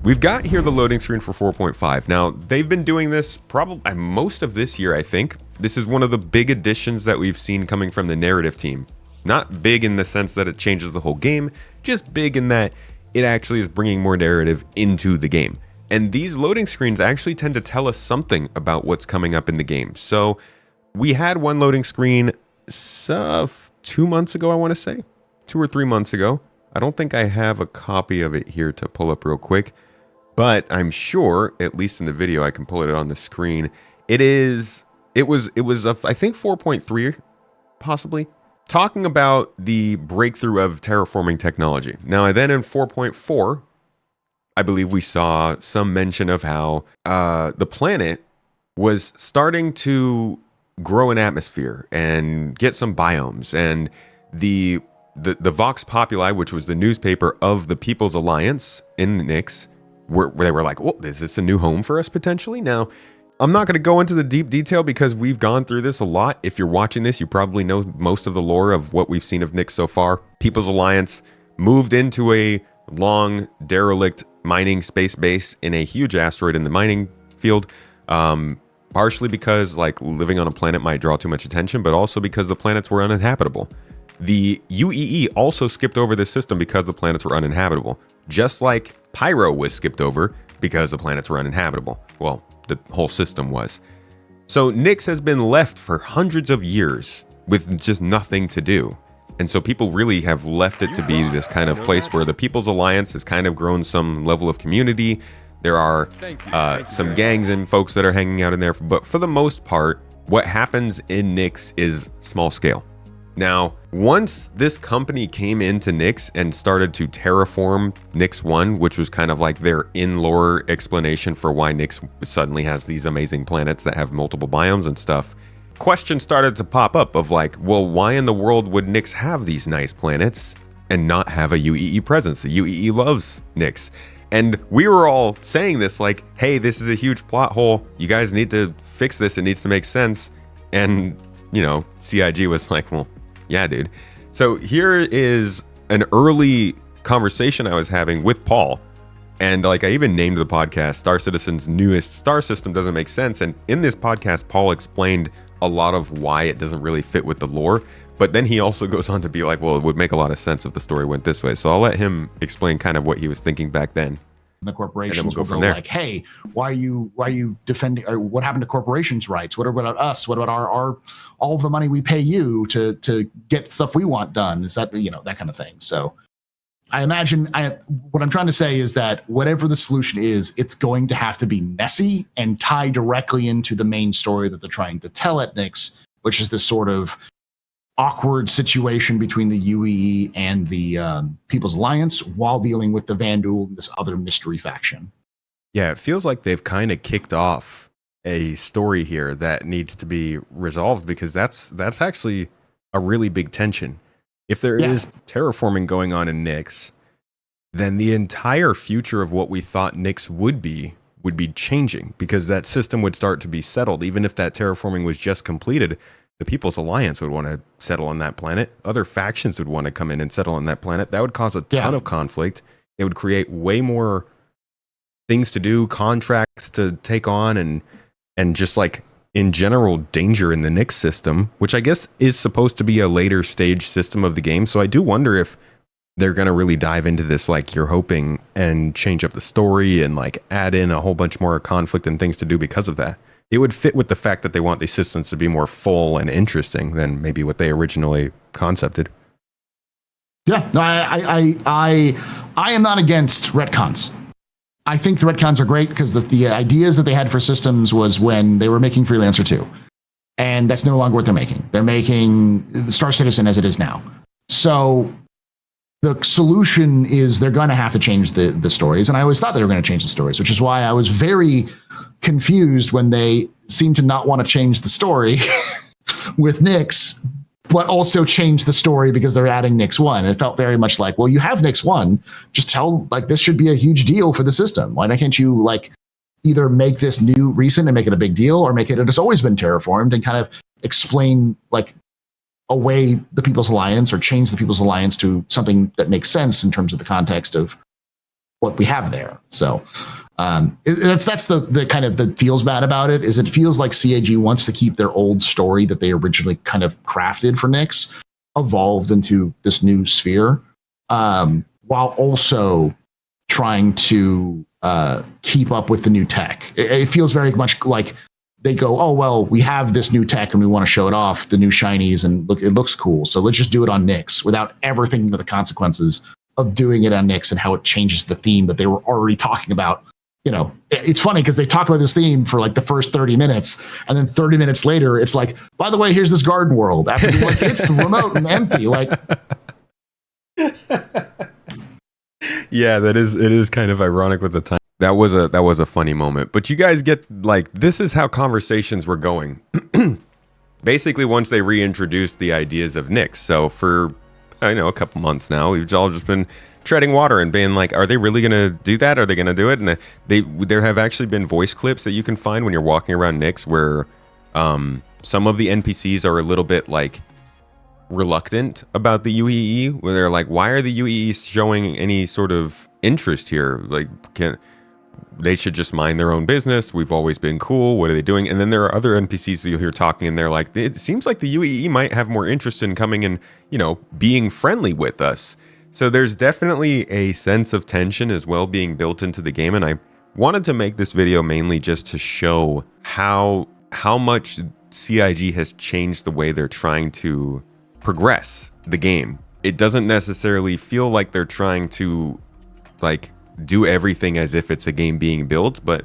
We've got here the loading screen for 4.5. Now, they've been doing this probably most of this year, I think. This is one of the big additions that we've seen coming from the narrative team. Not big in the sense that it changes the whole game, just big in that it actually is bringing more narrative into the game. And these loading screens actually tend to tell us something about what's coming up in the game. So we had one loading screen 2 months ago, I want to say. 2 or 3 months ago. I don't think I have a copy of it here to pull up real quick. But I'm sure, at least in the video, I can pull it on the screen. It was I think 4.3, possibly, talking about the breakthrough of terraforming technology. Now, then in 4.4, I believe we saw some mention of how the planet was starting to grow an atmosphere and get some biomes, and the Vox Populi, which was the newspaper of the People's Alliance in Nyx, where they were like, well, is this a new home for us potentially? Now, I'm not going to go into the deep detail because we've gone through this a lot. If you're watching this, you probably know most of the lore of what we've seen of Nyx so far. People's Alliance moved into a long, derelict mining space base in a huge asteroid in the mining field, partially because like living on a planet might draw too much attention, but also because the planets were uninhabitable. The UEE also skipped over this system because the planets were uninhabitable, just like Pyro was skipped over because the planets were uninhabitable. Well, the whole system was. So Nyx has been left for hundreds of years with just nothing to do. And so people really have left it to be this kind of place where the People's Alliance has kind of grown some level of community. There are some gangs and folks that are hanging out in there. But for the most part, what happens in Nyx is small scale. Now, once this company came into Nyx and started to terraform Nyx 1, which was kind of like their in-lore explanation for why Nyx suddenly has these amazing planets that have multiple biomes and stuff, questions started to pop up of like, well, why in the world would Nyx have these nice planets and not have a UEE presence? The UEE loves Nyx. And we were all saying this like, hey, this is a huge plot hole. You guys need to fix this. It needs to make sense. And, you know, CIG was like, well, yeah, dude. So here is an early conversation I was having with Paul. And like I even named the podcast Star Citizen's newest star system doesn't make sense. And in this podcast, Paul explained a lot of why it doesn't really fit with the lore. But then he also goes on to be like, well, it would make a lot of sense if the story went this way. So I'll let him explain kind of what he was thinking back then. The corporations we'll go will from go there. like, hey, why are you defending, or what happened to corporations' rights? What about us? What about our all of the money we pay you to get stuff we want done? Is that, you know, that kind of thing. So I imagine what I'm trying to say is that whatever the solution is, it's going to have to be messy and tie directly into the main story that they're trying to tell at Nyx, which is this sort of awkward situation between the UEE and the People's Alliance while dealing with the Vandal and this other mystery faction. Yeah, it feels like they've kind of kicked off a story here that needs to be resolved, because that's actually a really big tension. If there is terraforming going on in Nyx, then the entire future of what we thought Nyx would be changing, because that system would start to be settled. Even if that terraforming was just completed, the People's Alliance would want to settle on that planet. Other factions would want to come in and settle on that planet. That would cause a ton of conflict. It would create way more things to do, contracts to take on, and just like in general danger in the Nyx system, which I guess is supposed to be a later stage system of the game. So I do wonder if they're going to really dive into this like you're hoping and change up the story and like add in a whole bunch more conflict and things to do because of that. It would fit with the fact that they want these systems to be more full and interesting than maybe what they originally concepted. Yeah, no, I am not against retcons. I think the retcons are great because the ideas that they had for systems was when they were making Freelancer 2. And that's no longer what they're making. They're making the Star Citizen as it is now. So the solution is they're going to have to change the stories. And I always thought they were going to change the stories, which is why I was very confused when they seemed to not want to change the story with Nyx, but also change the story because they're adding Nyx 1. It felt very much like, well, you have Nyx 1. Just tell, like, this should be a huge deal for the system. Why can't you, like, either make this new recent and make it a big deal, or make it has always been terraformed and kind of explain, like, away the People's Alliance or change the People's Alliance to something that makes sense in terms of the context of what we have there. So that's the kind of that feels bad about it, is it feels like CIG wants to keep their old story that they originally kind of crafted for Nyx evolved into this new sphere, while also trying to keep up with the new tech. It feels very much like they go, oh, well, we have this new tech and we want to show it off, the new shinies, and look, it looks cool. So let's just do it on Nyx without ever thinking of the consequences of doing it on Nyx and how it changes the theme that they were already talking about. You know, it's funny because they talk about this theme for like the first 30 minutes, and then 30 minutes later, it's like, by the way, here's this garden world. After being like, it's remote and empty. Like, yeah, it is kind of ironic with the time. That was a funny moment. But you guys get, like, this is how conversations were going. Basically, once they reintroduced the ideas of Nyx. So for, a couple months now, we've all just been treading water and being like, are they really going to do that? Are they going to do it? And there have actually been voice clips that you can find when you're walking around Nyx where some of the NPCs are a little bit, like, reluctant about the UEE, where they're like, why are the UEE showing any sort of interest here? Like, they should just mind their own business. We've always been cool. What are they doing? And then there are other NPCs that you'll hear talking, and they're like, it seems like the UEE might have more interest in coming and, being friendly with us. So there's definitely a sense of tension as well being built into the game. And I wanted to make this video mainly just to show how much CIG has changed the way they're trying to progress the game. It doesn't necessarily feel like they're trying to, like, do everything as if it's a game being built, but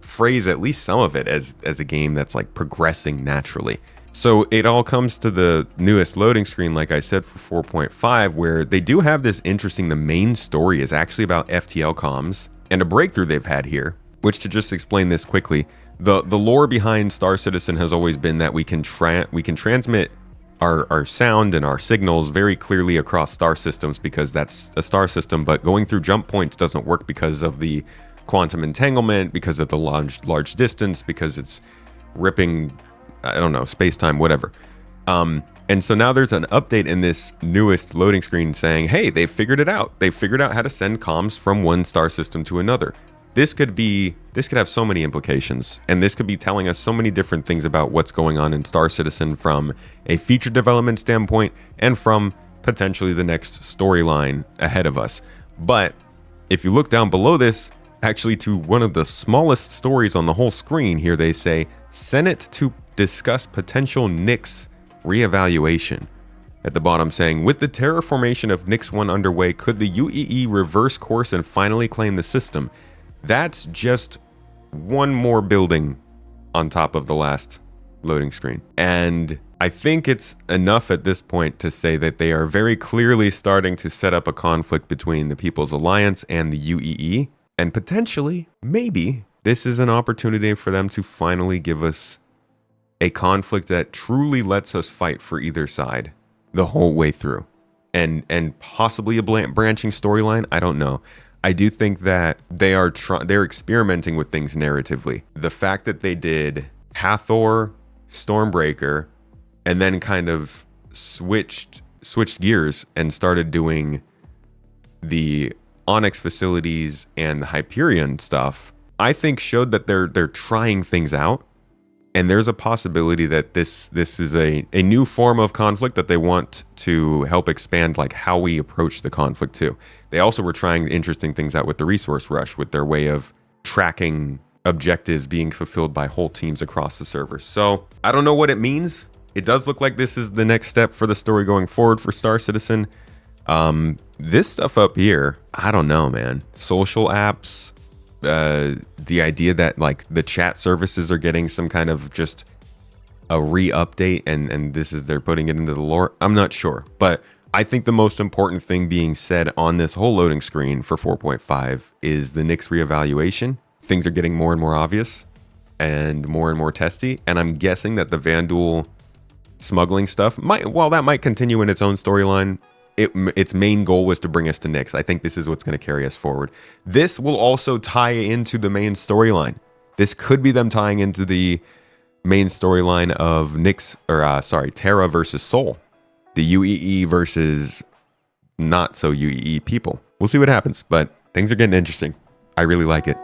phrase at least some of it as a game that's, like, progressing naturally. So it all comes to the newest loading screen, like I said, for 4.5, where they do have this interesting, the main story is actually about FTL comms, and a breakthrough they've had here, which, to just explain this quickly, the lore behind Star Citizen has always been that we can transmit our sound and our signals very clearly across star systems because that's a star system, but going through jump points doesn't work because of the quantum entanglement, because of the large distance, because it's ripping, I don't know, space-time, whatever. And so now there's an update in this newest loading screen saying, hey, they've figured it out. They've figured out how to send comms from one star system to another. This could have so many implications, and this could be telling us so many different things about what's going on in Star Citizen from a feature development standpoint and from potentially the next storyline ahead of us. But if you look down below this, actually to one of the smallest stories on the whole screen here, they say, Senate to discuss potential Nyx reevaluation. At the bottom saying, with the terraformation of Nyx 1 underway, could the UEE reverse course and finally claim the system? That's just one more building on top of the last loading screen. And I think it's enough at this point to say that they are very clearly starting to set up a conflict between the People's Alliance and the UEE. And potentially, maybe, this is an opportunity for them to finally give us a conflict that truly lets us fight for either side the whole way through. And possibly a branching storyline, I don't know. I do think that they're experimenting with things narratively. The fact that they did Hathor, Stormbreaker, and then kind of switched gears and started doing the Onyx facilities and the Hyperion stuff, I think showed that they're trying things out. And there's a possibility that this is a new form of conflict that they want to help expand, like, how we approach the conflict too. They also were trying interesting things out with the resource rush, with their way of tracking objectives being fulfilled by whole teams across the server. So I don't know what it means. It does look like this is the next step for the story going forward for Star Citizen. This stuff up here, I don't know, man. Social apps, the idea that, like, the chat services are getting some kind of just a re-update and they're putting it into the lore. I'm not sure, but I think the most important thing being said on this whole loading screen for 4.5 is the Nyx reevaluation. Things are getting more and more obvious and more testy, and I'm guessing that the Vanduul smuggling stuff while that might continue in its own storyline, its main goal was to bring us to Nyx. I think this is what's going to carry us forward. This will also tie into the main storyline. This could be them tying into the main storyline of Nyx, Terra versus Sol, the UEE versus not so UEE people. We'll see what happens, but Things are getting interesting. I really like it.